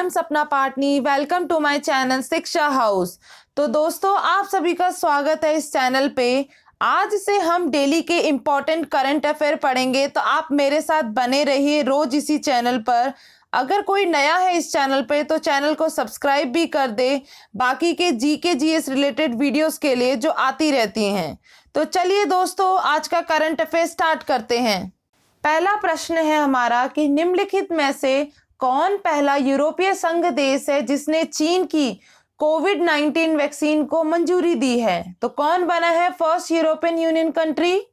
M Sapna Patni. Welcome to my channel Shiksha house. तो दोस्तों, आप सभी का स्वागत है इस चैनल पे। आज से हम डेली के इम्पोर्टेंट करंट अफेयर पढ़ेंगे, तो आप मेरे साथ बने रहिए रोज इसी चैनल पर। अगर कोई नया है इस चैनल पे तो चैनल को सब्सक्राइब भी कर दे, बाकी के जीके जीएस रिलेटेड वीडियोस के लिए जो आती रहती हैं। तो चलिए दोस्तों, आज का करंट अफेयर स्टार्ट करते हैं। पहला प्रश्न है हमारा कि निम्नलिखित में से कौन पहला यूरोपीय संघ देश है जिसने चीन की कोविड-19 वैक्सीन को मंजूरी दी है। तो कौन बना है फर्स्ट यूरोपियन यूनियन कंट्री?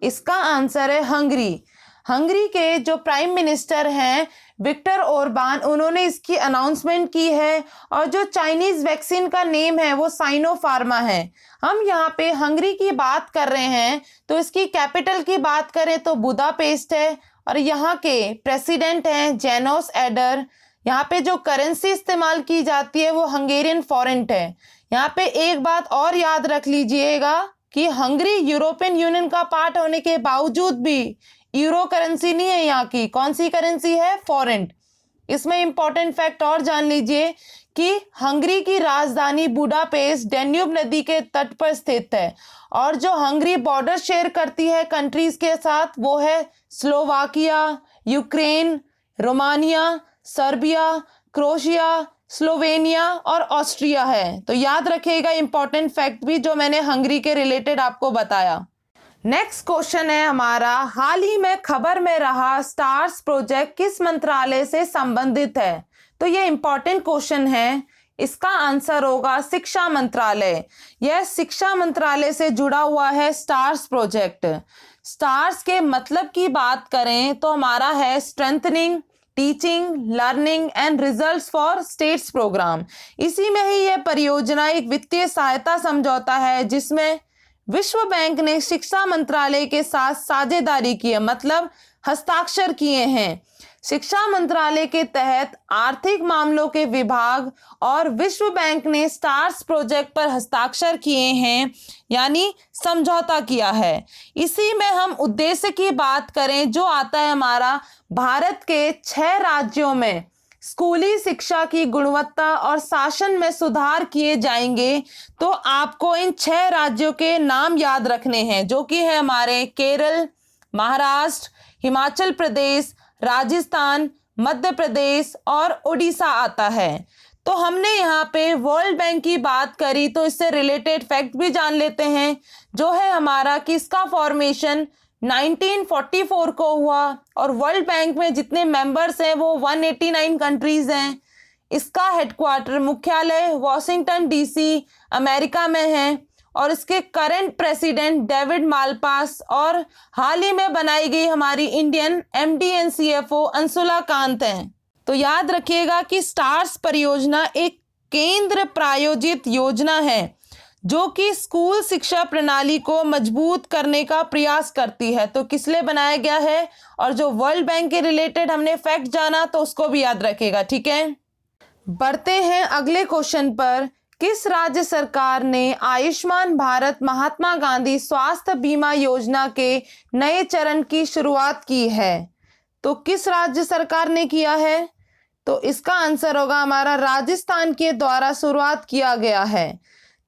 इसका आंसर है हंगरी। हंगरी के जो प्राइम मिनिस्टर हैं विक्टर ओरबान, उन्होंने इसकी अनाउंसमेंट की है। और जो चाइनीज वैक्सीन का नेम है वो साइनोफार्मा है। हम यहाँ पे हंगरी की बात कर रहे हैं, तो इसकी कैपिटल की बात करें तो बुदापेस्ट है। और यहाँ के प्रेसिडेंट हैं जेनोस एडर। यहाँ पे जो करेंसी इस्तेमाल की जाती है वो हंगेरियन फॉरेंट है। यहाँ पे एक बात और याद रख लीजिएगा कि हंगरी यूरोपियन यूनियन का पार्ट होने के बावजूद भी यूरो करेंसी नहीं है यहाँ की। कौन सी करेंसी है? फॉरेंट। इसमें इंपॉर्टेंट फैक्ट और जान लीजिए कि हंगरी की राजधानी बुडापेस्ट डेन्यूब नदी के तट पर स्थित है। और जो हंगरी बॉर्डर शेयर करती है कंट्रीज के साथ वो है Slovakia, Ukraine, Romania, Serbia, Croatia, Slovenia और ऑस्ट्रिया है। तो याद रखिएगा इंपॉर्टेंट फैक्ट भी जो मैंने हंगरी के रिलेटेड आपको बताया। नेक्स्ट क्वेश्चन है हमारा, हाल ही में खबर में रहा स्टार्स प्रोजेक्ट किस मंत्रालय से संबंधित है? तो ये इंपॉर्टेंट क्वेश्चन है। इसका आंसर होगा शिक्षा मंत्रालय। यह शिक्षा मंत्रालय से जुड़ा हुआ है स्टार्स प्रोजेक्ट। स्टार्स के मतलब की बात करें तो हमारा है strengthening teaching learning and results for states programme. इसी में ही यह परियोजना एक वित्तीय सहायता समझौता है जिसमें विश्व बैंक ने शिक्षा मंत्रालय के साथ साझेदारी की है, मतलब हस्ताक्षर किए हैं। शिक्षा मंत्रालय के तहत आर्थिक मामलों के विभाग और विश्व बैंक ने स्टार्स प्रोजेक्ट पर हस्ताक्षर किए हैं, यानी समझौता किया है। इसी में हम उद्देश्य की बात करें जो आता है हमारा, भारत के 6 राज्यों में स्कूली शिक्षा की गुणवत्ता और शासन में सुधार किए जाएंगे। तो आपको इन 6 राज्यों के नाम याद रखने हैं, जो कि है हमारे केरल, महाराष्ट्र, हिमाचल प्रदेश, राजस्थान, मध्य प्रदेश और उड़ीसा आता है। तो हमने यहाँ पे वर्ल्ड बैंक की बात करी तो इससे रिलेटेड फैक्ट भी जान लेते हैं, जो है हमारा कि इसका फॉर्मेशन 1944 को हुआ और वर्ल्ड बैंक में जितने मेंबर्स हैं वो 189 कंट्रीज हैं। इसका हेडक्वार्टर मुख्यालय वॉशिंगटन डीसी अमेरिका में है और इसके करंट प्रेसिडेंट डेविड मालपास और हाल ही में बनाई गई हमारी Indian MD and CFO Anshula Kant हैं। तो याद रखिएगा कि स्टार्स परियोजना एक केंद्र प्रायोजित योजना है जो कि स्कूल शिक्षा प्रणाली को मजबूत करने का प्रयास करती है। तो किस लिए बनाया गया है, और जो वर्ल्ड बैंक के रिलेटेड हमने फैक्ट जाना तो उसको भी याद रखेगा। ठीक है, बढ़ते हैं अगले क्वेश्चन पर। किस राज्य सरकार ने आयुष्मान भारत महात्मा गांधी स्वास्थ्य बीमा योजना के नए चरण की शुरुआत की है? तो किस राज्य सरकार ने किया है? तो इसका आंसर होगा हमारा राजस्थान के द्वारा शुरुआत किया गया है।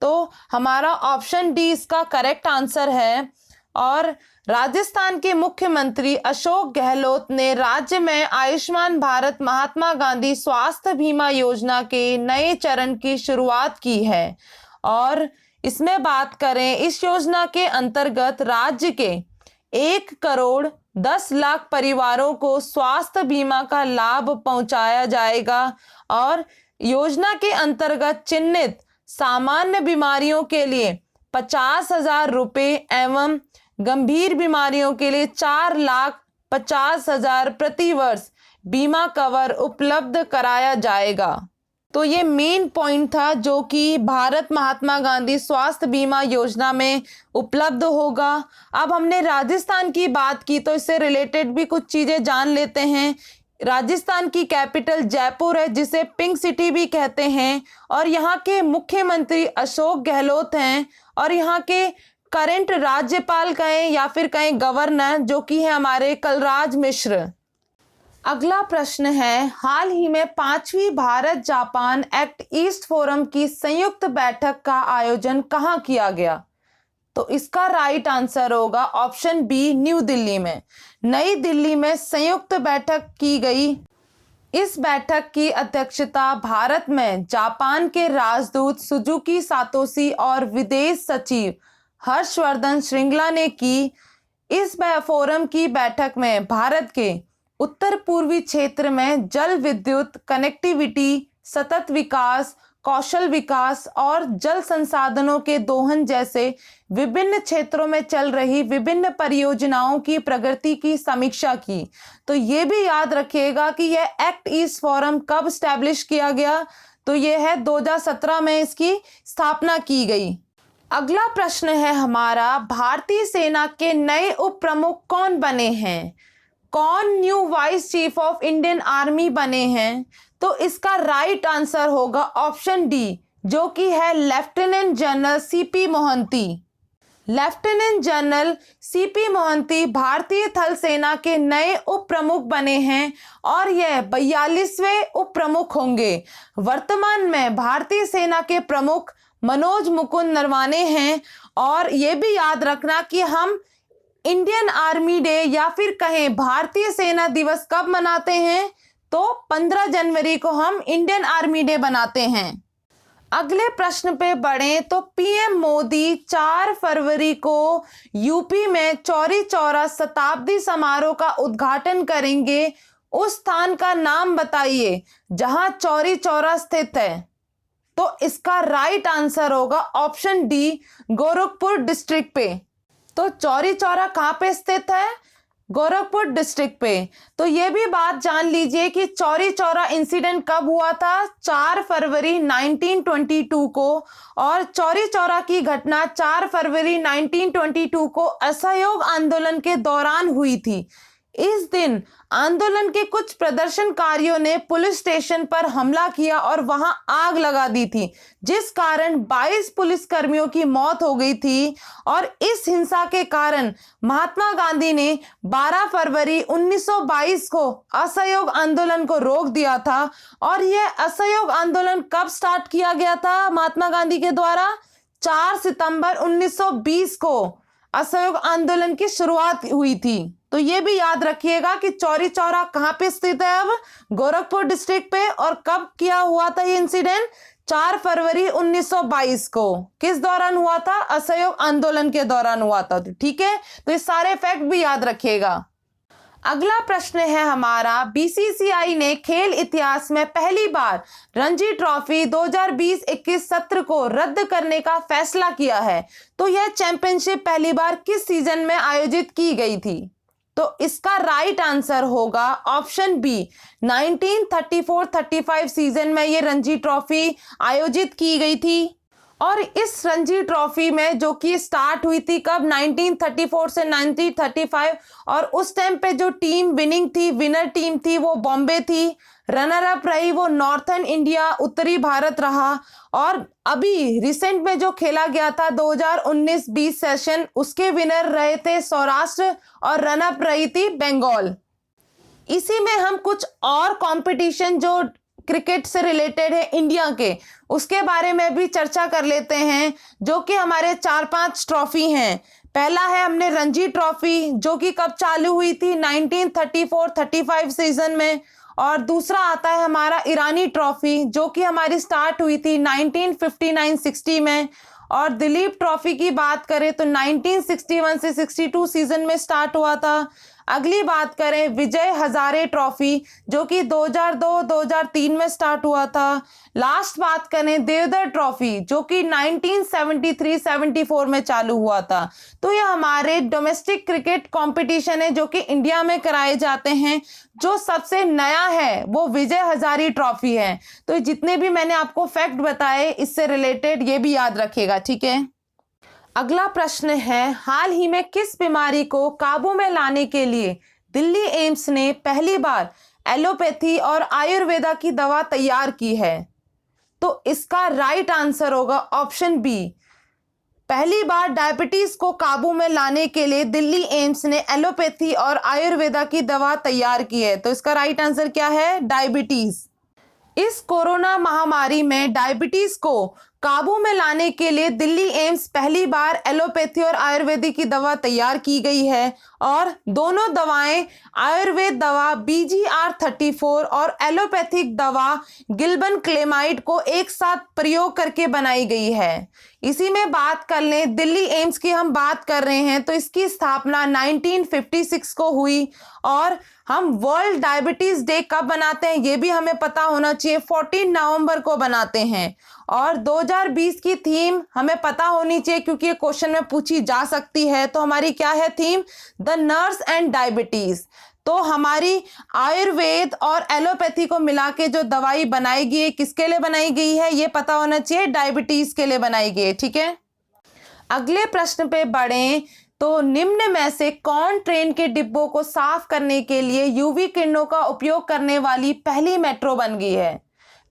तो हमारा ऑप्शन डी इसका करेक्ट आंसर है। और राजस्थान के मुख्यमंत्री अशोक गहलोत ने राज्य में आयुष्मान भारत महात्मा गांधी स्वास्थ्य बीमा योजना के नए चरण की शुरुआत की है। और इसमें बात करें, इस योजना के अंतर्गत राज्य के 1,10,00,000 परिवारों को स्वास्थ्य बीमा का लाभ पहुंचाया जाएगा। और योजना के अंतर्गत चिन्हित सामान्य बीमारियों के लिए 50,000 रुपये एवं गंभीर बीमारियों के लिए 4,50,000 प्रति वर्ष बीमा कवर उपलब्ध कराया जाएगा। तो ये मेन पॉइंट था जो कि भारत महात्मा गांधी स्वास्थ्य बीमा योजना में उपलब्ध होगा। अब हमने राजस्थान की बात की तो इससे रिलेटेड भी कुछ चीज़ें जान लेते हैं। राजस्थान की कैपिटल जयपुर है जिसे पिंक सिटी भी कहते हैं। और यहाँ के मुख्यमंत्री अशोक गहलोत हैं। और यहाँ के करंट राज्यपाल कहें या फिर कहें गवर्नर, जो कि है हमारे कलराज मिश्र। अगला प्रश्न है, हाल ही में 5वीं Bharat Japan act east forum की संयुक्त बैठक का आयोजन कहाँ किया गया? तो इसका राइट आंसर होगा ऑप्शन बी, न्यू दिल्ली में। नई दिल्ली में संयुक्त बैठक की गई। इस बैठक की अध्यक्षता भारत में जापान के राजदूत सुजुकी सातोशी और विदेश सचिव हर्षवर्धन श्रृंगला ने की। इस फोरम की बैठक में भारत के उत्तर पूर्वी क्षेत्र में जल विद्युत कनेक्टिविटी, सतत विकास, कौशल विकास और जल संसाधनों के दोहन जैसे विभिन्न क्षेत्रों में चल रही विभिन्न परियोजनाओं की प्रगति की समीक्षा की। तो ये भी याद रखिएगा कि यह एक्ट ईस्ट फोरम कब स्टैब्लिश किया गया? तो यह है 2017 में इसकी स्थापना की गई। अगला प्रश्न है हमारा, भारतीय सेना के नए उप प्रमुख कौन बने हैं? कौन new vice chief of Indian army बने हैं? तो इसका राइट आंसर होगा ऑप्शन डी, जो कि है lieutenant general CP Mohanty. Lieutenant general CP Mohanty भारतीय थल सेना के नए उप प्रमुख बने हैं और यह 42वें उप प्रमुख होंगे। वर्तमान में भारतीय सेना के प्रमुख मनोज मुकुंद नरवाने हैं। और ये भी याद रखना कि हम इंडियन आर्मी डे या फिर कहें भारतीय सेना दिवस कब मनाते हैं? तो 15 जनवरी को हम इंडियन आर्मी डे बनाते हैं। अगले प्रश्न पे बढ़ें तो पीएम मोदी 4 फरवरी को यूपी में चौरी चौरा शताब्दी समारोह का उद्घाटन करेंगे। उस स्थान का नाम बताइए जहां चौरी चौरा स्थित है। तो इसका राइट आंसर होगा ऑप्शन डी, गोरखपुर डिस्ट्रिक्ट पे। तो चौरी चौरा कहाँ पे स्थित है? गोरखपुर डिस्ट्रिक्ट पे। तो ये भी बात जान लीजिए कि चौरी चौरा इंसिडेंट कब हुआ था? 4 फरवरी 1922 को। और चौरी चौरा की घटना 4 फरवरी 1922 को असहयोग आंदोलन के दौरान हुई थी। इस दिन आंदोलन के कुछ प्रदर्शनकारियों ने पुलिस स्टेशन पर हमला किया और वहां आग लगा दी थी, जिस कारण 22 पुलिसकर्मियों की मौत हो गई थी। और इस हिंसा के कारण महात्मा गांधी ने 12 फरवरी 1922 को असहयोग आंदोलन को रोक दिया था। और यह असहयोग आंदोलन कब स्टार्ट किया गया था महात्मा गांधी के द्वारा? 4 सितंबर 1920 को असहयोग आंदोलन की शुरुआत हुई थी। तो ये भी याद रखिएगा कि चौरी चौरा कहाँ पे स्थित है? अब गोरखपुर डिस्ट्रिक्ट पे। और कब किया हुआ था ये इंसिडेंट? 4 फरवरी 1922 को। किस दौरान हुआ था? असहयोग आंदोलन के दौरान हुआ था। ठीक है, तो ये सारे फैक्ट भी याद रखिएगा। अगला प्रश्न है हमारा, बीसीसीआई ने खेल इतिहास में पहली बार रणजी ट्रॉफी 2020-21 सत्र को रद्द करने का फैसला किया है। तो यह चैंपियनशिप पहली बार किस सीजन में आयोजित की गई थी? तो इसका राइट आंसर होगा ऑप्शन बी, 1934-35 सीजन में ये रणजी ट्रॉफी आयोजित की गई थी। और इस रणजी ट्रॉफी में जो कि स्टार्ट हुई थी कब? 1934 से 1935। और उस टाइम पे जो टीम विनिंग थी, विनर टीम थी, वो बॉम्बे थी। रनर अप रही वो नॉर्थर्न इंडिया, उत्तरी भारत रहा। और अभी रिसेंट में जो खेला गया था 2019-20 सेशन, उसके विनर रहे थे सौराष्ट्र और रन अप रही थी बंगाल। इसी में हम कुछ और कंपटीशन जो क्रिकेट से रिलेटेड है इंडिया के, उसके बारे में भी चर्चा कर लेते हैं, जो कि हमारे 4-5 ट्रॉफी हैं। पहला है हमने रणजी ट्रॉफी, जो कि कब चालू हुई थी? 1934-35 सीजन में। और दूसरा आता है हमारा ईरानी ट्रॉफी, जो कि हमारी स्टार्ट हुई थी 1959-60 में। और दिलीप ट्रॉफी की बात करें तो 1961 से 62 सीजन में स्टार्ट हुआ था। अगली बात करें विजय हजारे ट्रॉफी, जो कि 2002-2003 में स्टार्ट हुआ था। लास्ट बात करें देवधर ट्रॉफी, जो कि 1973-74 में चालू हुआ था। तो ये हमारे डोमेस्टिक क्रिकेट कंपटीशन है जो कि इंडिया में कराए जाते हैं। जो सबसे नया है वो विजय हजारे ट्रॉफी है। तो जितने भी मैंने आपको फैक्ट बताए इससे रिलेटेड ये भी याद रखिएगा, ठीक है। अगला प्रश्न है, हाल ही में किस बीमारी को काबू में लाने के लिए दिल्ली एम्स ने पहली बार एलोपैथी और आयुर्वेदा की दवा तैयार की है? तो इसका राइट आंसर होगा ऑप्शन बी, पहली बार डायबिटीज को काबू में लाने के लिए दिल्ली एम्स ने एलोपैथी और आयुर्वेदा की दवा तैयार की है। तो इसका राइट आंसर क्या है? डायबिटीज। इस कोरोना महामारी में डायबिटीज को काबू में लाने के लिए दिल्ली एम्स पहली बार एलोपैथी और आयुर्वेदिक की दवा तैयार की गई है और दोनों दवाएं आयुर्वेद दवा BGR-34 और एलोपैथिक दवा गिल्बन क्लेमाइड को एक साथ प्रयोग करके बनाई गई है। इसी में बात कर लें, दिल्ली एम्स की हम बात कर रहे हैं तो इसकी स्थापना 1956 को हुई और हम वर्ल्ड डायबिटीज डे कब बनाते हैं ये भी हमें पता होना चाहिए, 14 नवंबर को बनाते हैं। और 2020 की थीम हमें पता होनी चाहिए क्योंकि ये क्वेश्चन में पूछी जा सकती है। तो हमारी क्या है theme? The nurse and diabetes. तो हमारी आयुर्वेद और एलोपैथी को मिला के जो दवाई बनाई गई है किसके लिए बनाई गई है ये पता होना चाहिए, डायबिटीज के लिए बनाई गई है। ठीक है, अगले प्रश्न पे बढ़ें तो निम्न में से कौन ट्रेन के डिब्बों को साफ करने के लिए यूवी किरणों का उपयोग करने वाली पहली मेट्रो बन गई है?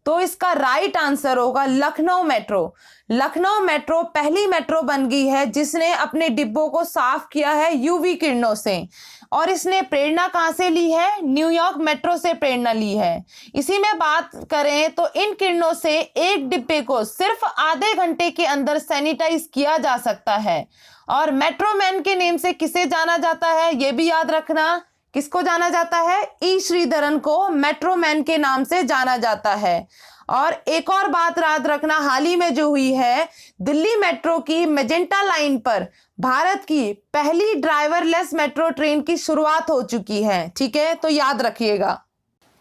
तो इसका राइट आंसर होगा लखनऊ मेट्रो। लखनऊ मेट्रो पहली मेट्रो बन गई है जिसने अपने डिब्बों को साफ किया है यूवी किरणों से। और इसने प्रेरणा कहां से ली है? न्यूयॉर्क मेट्रो से प्रेरणा ली है। इसी में बात करें तो इन किरणों से एक डिब्बे को सिर्फ आधे घंटे के अंदर सैनिटाइज किया जा सकता है। और मेट्रोमैन के नेम से किसे जाना जाता है ये भी याद रखना, किसको जाना जाता है? ई श्रीधरन को मेट्रोमैन के नाम से जाना जाता है। और एक और बात याद रखना, हाल ही में जो हुई है दिल्ली मेट्रो की मेजेंटा लाइन पर भारत की पहली ड्राइवरलेस मेट्रो ट्रेन की शुरुआत हो चुकी है। ठीक है, तो याद रखिएगा।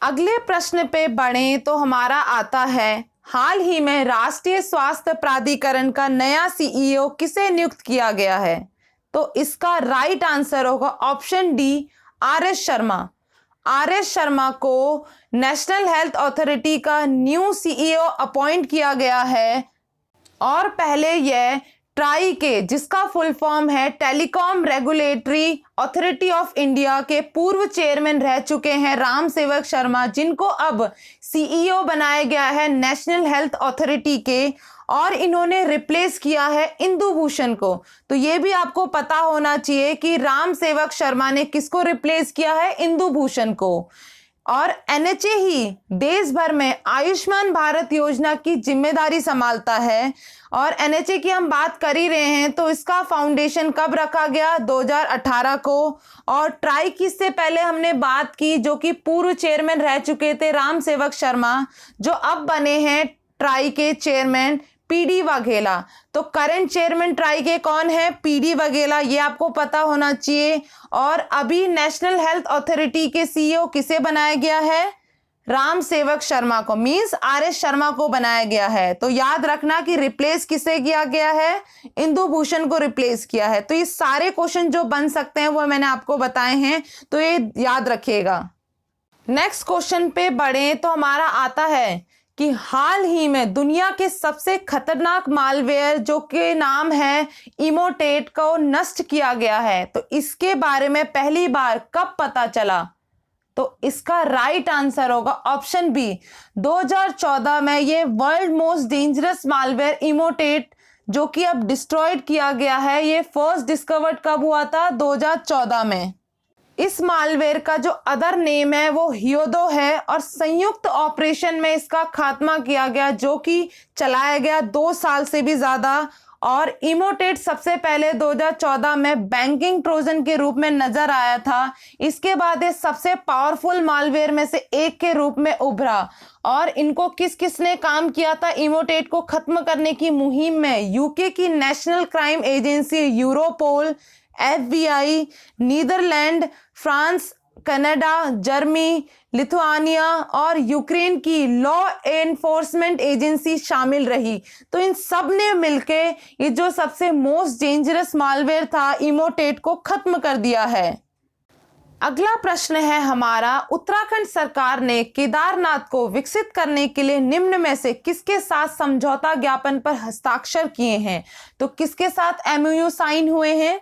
अगले प्रश्न पे बढ़ें तो हमारा आता है, हाल ही में राष्ट्रीय स्वास्थ्य प्राधिकरण का नया CEO किसे नियुक्त किया गया है? तो इसका राइट आंसर होगा option D, RS Sharma. RS Sharma को नेशनल हेल्थ अथॉरिटी का न्यू CEO अपॉइंट किया गया है और पहले यह ट्राई के, जिसका फुल फॉर्म है telecom regulatory authority of India, के पूर्व चेयरमैन रह चुके हैं राम सेवक शर्मा, जिनको अब CEO बनाया गया है नेशनल हेल्थ अथॉरिटी के और इन्होंने रिप्लेस किया है इंदु भूषण को। तो ये भी आपको पता होना चाहिए कि राम सेवक शर्मा ने किसको रिप्लेस किया है? इंदु भूषण को। और NHA ही देश भर में आयुष्मान भारत योजना की जिम्मेदारी संभालता है। और NHA की हम बात कर ही रहे हैं तो इसका फाउंडेशन कब रखा गया? 2018 को। और ट्राई की से पहले हमने बात की जो कि पूर्व चेयरमैन रह चुके थे राम सेवक शर्मा, जो अब बने हैं ट्राई के चेयरमैन PD वाघेला। तो करंट चेयरमैन ट्राई के कौन है? PD वाघेला, ये आपको पता होना चाहिए। और अभी नेशनल हेल्थ अथॉरिटी के CEO किसे बनाया गया है? राम सेवक शर्मा को, मींस RS शर्मा को बनाया गया है। तो याद रखना कि रिप्लेस किसे किया गया है? इंदु भूषण को रिप्लेस किया है। तो ये सारे क्वेश्चन जो बन सकते हैं वो मैंने आपको बताए हैं, तो ये याद रखिएगा। नेक्स्ट क्वेश्चन पे बढ़े तो हमारा आता है कि हाल ही में दुनिया के सबसे खतरनाक मालवेयर जो कि नाम है इमोटेट को नष्ट किया गया है। तो इसके बारे में पहली बार कब पता चला? तो इसका राइट आंसर होगा ऑप्शन बी, 2014 में। ये world most dangerous malware Emotet जो कि अब डिस्ट्रॉयड किया गया है, ये फर्स्ट डिस्कवर्ड कब हुआ था? 2014 में। इस मालवेयर का जो अदर नेम है वो हियोदो है और संयुक्त ऑपरेशन में इसका खात्मा किया गया जो कि चलाया गया 2 साल से भी ज्यादा। और इमोटेट सबसे पहले 2014 में बैंकिंग ट्रोजन के रूप में नजर आया था। इसके बाद ये सबसे पावरफुल मालवेयर में से एक के रूप में उभरा। और इनको किस किसने काम किया था इमोटेट को खत्म करने की मुहिम में? यूके की national crime agency Europol, FBI, Netherland, France, Canada, Germany, Lithuania और यूक्रेन की लॉ एनफोर्समेंट एजेंसी शामिल रही। तो इन सब ने मिलके ये जो सबसे मोस्ट डेंजरस मालवेयर था इमोटेट को खत्म कर दिया है। अगला प्रश्न है हमारा, उत्तराखंड सरकार ने केदारनाथ को विकसित करने के लिए निम्न में से किसके साथ समझौता ज्ञापन पर हस्ताक्षर किए हैं? तो किसके साथ MOU साइन हुए हैं?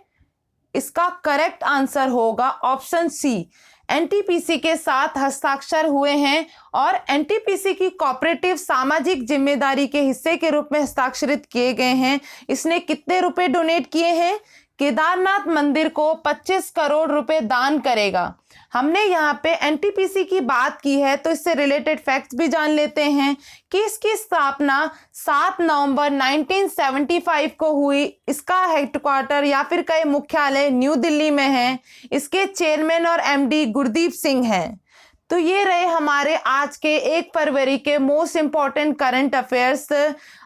इसका करेक्ट आंसर होगा ऑप्शन सी, एनटीपीसी के साथ हस्ताक्षर हुए हैं और एनटीपीसी की कोऑपरेटिव सामाजिक जिम्मेदारी के हिस्से के रूप में हस्ताक्षरित किए गए हैं। इसने कितने रुपए डोनेट किए हैं? केदारनाथ मंदिर को 25 करोड़ रुपए दान करेगा। हमने यहाँ पे एनटीपीसी की बात की है तो इससे रिलेटेड फैक्ट्स भी जान लेते हैं कि इसकी स्थापना 7 नवंबर 1975 को हुई। इसका हेडक्वार्टर या फिर कई मुख्यालय न्यू दिल्ली में है। इसके चेयरमैन और एमडी गुरदीप सिंह हैं। तो ये रहे हमारे आज के 1 फरवरी के मोस्ट इम्पॉर्टेंट करंट अफेयर्स।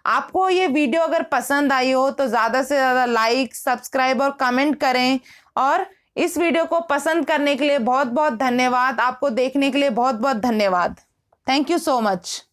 आपको ये वीडियो अगर पसंद आई हो तो ज़्यादा से ज़्यादा लाइक, सब्सक्राइब और कमेंट करें। और इस वीडियो को पसंद करने के लिए बहुत बहुत धन्यवाद। आपको देखने के लिए बहुत बहुत धन्यवाद। Thank you so much.